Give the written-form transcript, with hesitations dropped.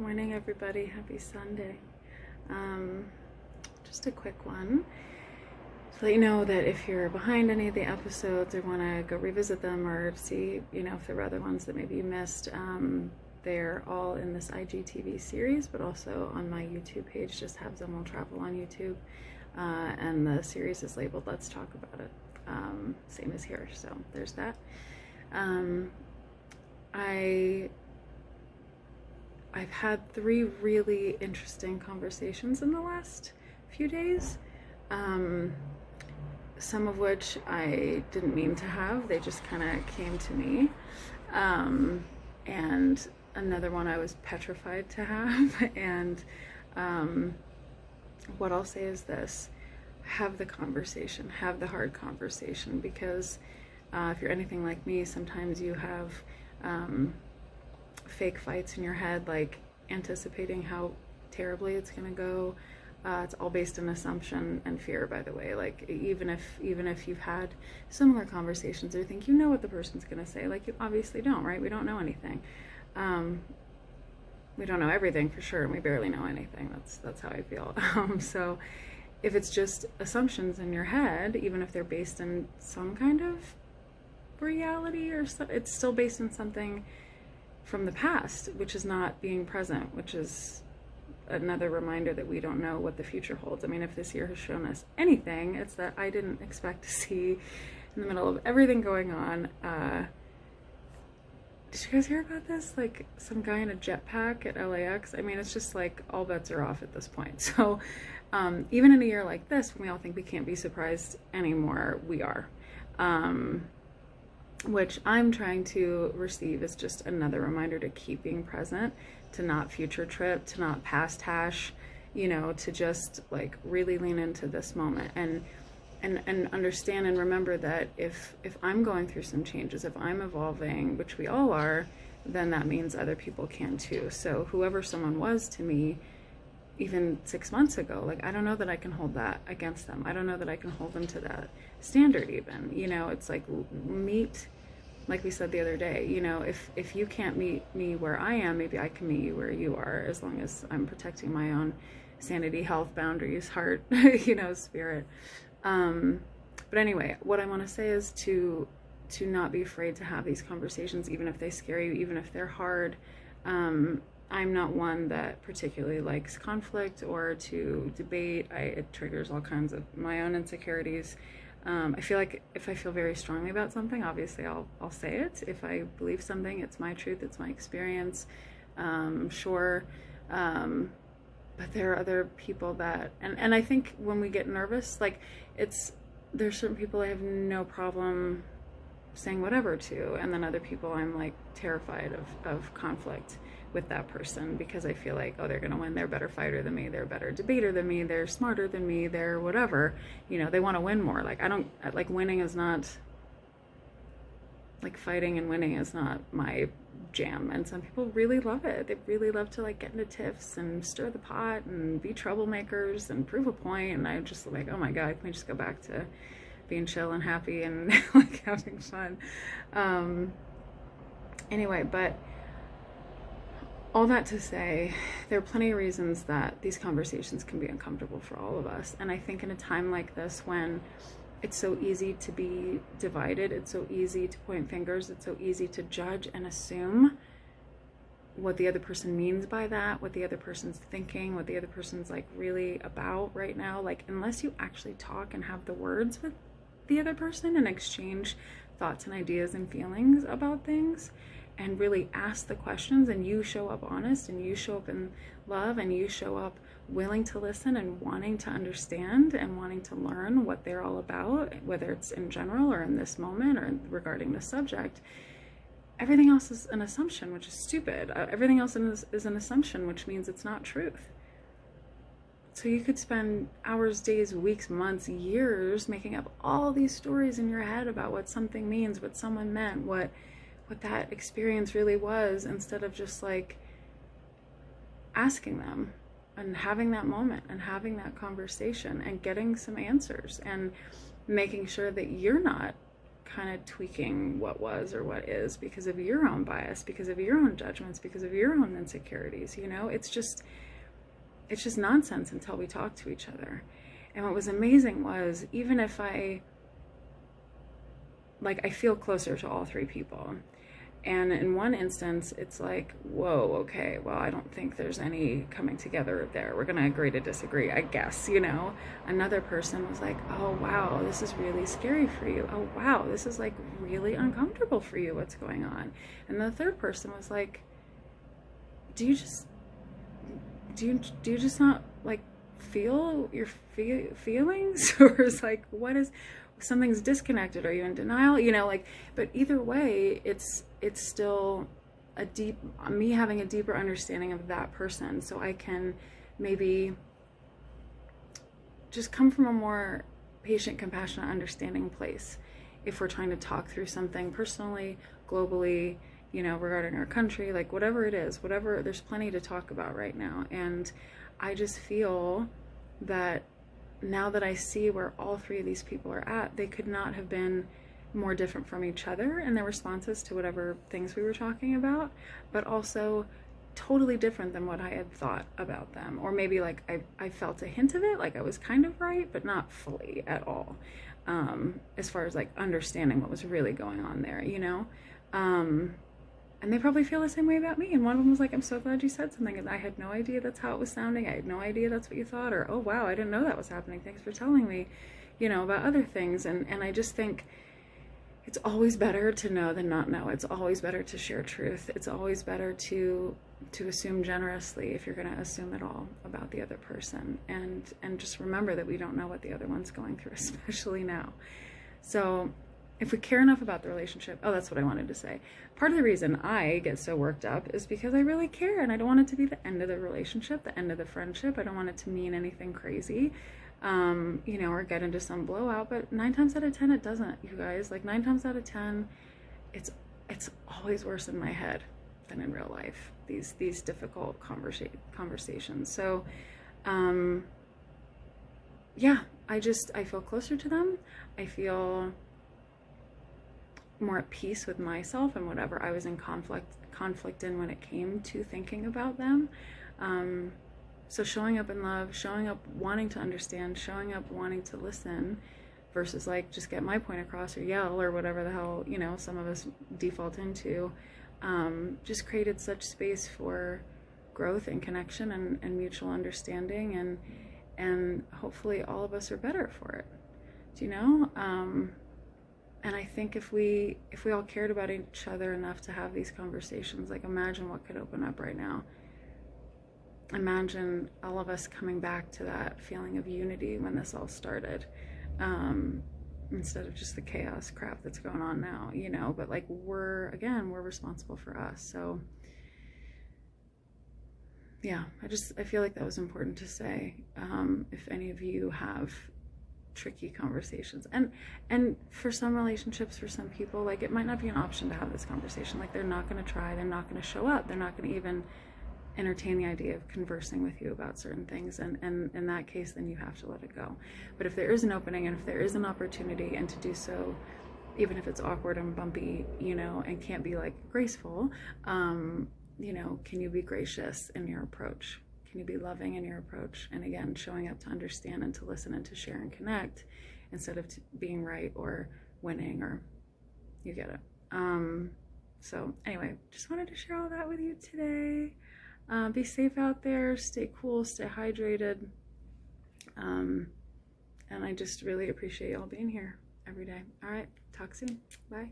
Morning, everybody. Happy Sunday. Just a quick one to let you know that if you're behind any of the episodes or want to go revisit them or see, if there were other ones that maybe you missed, they're all in this IGTV series, but also on my YouTube page. Just have Zen Travel on YouTube, and the series is labeled "Let's Talk About It." Same as here. So there's that. I've had 3 really interesting conversations in the last few days, some of which I didn't mean to have. They just kind of came to me, and another one I was petrified to have. And what I'll say is this: have the conversation, have the hard conversation, because if you're anything like me, sometimes you have fake fights in your head, like anticipating how terribly it's gonna go. It's all based on assumption and fear, by the way. Like even if you've had similar conversations or think you know what the person's gonna say, like you obviously don't, right? We don't know anything. We don't know everything for sure, and we barely know anything. That's how I feel. So if it's just assumptions in your head, even if they're based in some kind of reality, or it's still based on something from the past, which is not being present, which is another reminder that we don't know what the future holds. I mean, if this year has shown us anything, it's that I didn't expect to see, in the middle of everything going on, did you guys hear about this? Like some guy in a jetpack at LAX. I mean, it's just like all bets are off at this point. So even in a year like this, when we all think we can't be surprised anymore, we are. Which I'm trying to receive is just another reminder to keep being present, to not future trip, to not past hash, to just like really lean into this moment and understand and remember that if I'm going through some changes, if I'm evolving, which we all are, then that means other people can too. So whoever someone was to me, even 6 months ago, like I don't know that I can hold that against them. I don't know that I can hold them to that standard even. It's like meet, like we said the other day, if you can't meet me where I am, maybe I can meet you where you are, as long as I'm protecting my own sanity, health, boundaries, heart, spirit. But anyway, what I want to say is to not be afraid to have these conversations, even if they scare you, even if they're hard. I'm not one that particularly likes conflict or to debate. It triggers all kinds of my own insecurities. I feel like if I feel very strongly about something, obviously I'll say it. If I believe something, it's my truth, it's my experience. Sure. But there are other people that, and I think when we get nervous, like there's certain people I have no problem saying whatever to, and then other people I'm like terrified of conflict with that person, because I feel like, oh, they're gonna win, they're a better fighter than me, they're a better debater than me, they're smarter than me, they're whatever, they want to win more. Like I don't like winning is not, like fighting and winning is not my jam, and some people really love it. They really love to like get into tiffs and stir the pot and be troublemakers and prove a point, and I'm just like, oh my god, can we just go back to being chill and happy and like having fun? Anyway, but all that to say, there are plenty of reasons that these conversations can be uncomfortable for all of us. And I think in a time like this, when it's so easy to be divided, it's so easy to point fingers, it's so easy to judge and assume what the other person means by that, what the other person's thinking, what the other person's like really about right now. Like unless you actually talk and have the words with the other person and exchange thoughts and ideas and feelings about things, and really ask the questions, and you show up honest, and you show up in love, and you show up willing to listen and wanting to understand and wanting to learn what they're all about, whether it's in general or in this moment or regarding the subject, everything else is an assumption, which is stupid. Everything else is an assumption, which means it's not truth. So you could spend hours, days, weeks, months, years making up all these stories in your head about what something means, what someone meant, what that experience really was, instead of just like asking them and having that moment and having that conversation and getting some answers and making sure that you're not kind of tweaking what was or what is because of your own bias, because of your own judgments, because of your own insecurities. You know, it's just nonsense until we talk to each other. And what was amazing was, even if I feel closer to all three people. And in one instance, it's like, whoa, okay, well, I don't think there's any coming together there. We're going to agree to disagree, I guess, you know. Another person was like, oh, wow, this is really scary for you. Oh, wow, this is like really uncomfortable for you. What's going on? And the third person was like, do you just not like feel your feelings? Or is like, what is, something's disconnected? Are you in denial? You know, like, but either way, it's still me having a deeper understanding of that person, so I can maybe just come from a more patient, compassionate, understanding place if we're trying to talk through something personally, globally, you know, regarding our country, like whatever it is, whatever, there's plenty to talk about right now. And I just feel that now that I see where all three of these people are at, they could not have been more different from each other in their responses to whatever things we were talking about, but also totally different than what I had thought about them. Or maybe like I felt a hint of it, like I was kind of right, but not fully at all, as far as like understanding what was really going on there, you know? And they probably feel the same way about me. And one of them was like, I'm so glad you said something. And I had no idea that's how it was sounding. I had no idea that's what you thought. Or, oh, wow, I didn't know that was happening. Thanks for telling me, you know, about other things. And I just think it's always better to know than not know. It's always better to share truth. It's always better to assume generously if you're going to assume at all about the other person. And just remember that we don't know what the other one's going through, especially now. So if we care enough about the relationship, oh, that's what I wanted to say. Part of the reason I get so worked up is because I really care, and I don't want it to be the end of the relationship, the end of the friendship. I don't want it to mean anything crazy, you know, or get into some blowout. But 9 times out of 10, it doesn't, you guys. Like 9 times out of 10, it's always worse in my head than in real life. These difficult conversations. So, yeah, I feel closer to them. I feel more at peace with myself and whatever I was in conflict in when it came to thinking about them. So showing up in love, showing up wanting to understand, showing up wanting to listen, versus like just get my point across or yell or whatever the hell, you know, some of us default into, just created such space for growth and connection and mutual understanding, and hopefully all of us are better for it. Do you know? And I think if we all cared about each other enough to have these conversations, like imagine what could open up right now. Imagine all of us coming back to that feeling of unity when this all started, instead of just the chaos crap that's going on now, you know. But like we're responsible for us. So yeah, I feel like that was important to say. If any of you have tricky conversations, and for some relationships, for some people, like it might not be an option to have this conversation. Like they're not going to try, they're not going to show up, they're not going to even entertain the idea of conversing with you about certain things, and in that case, then you have to let it go. But if there is an opening, and if there is an opportunity, and to do so even if it's awkward and bumpy, you know, and can't be like graceful, you know, can you be gracious in your approach? Can you be loving in your approach? And again, showing up to understand and to listen and to share and connect, instead of being right or winning, or you get it. So anyway, just wanted to share all that with you today. Be safe out there, stay cool, stay hydrated. And I just really appreciate y'all being here every day. All right, talk soon. Bye.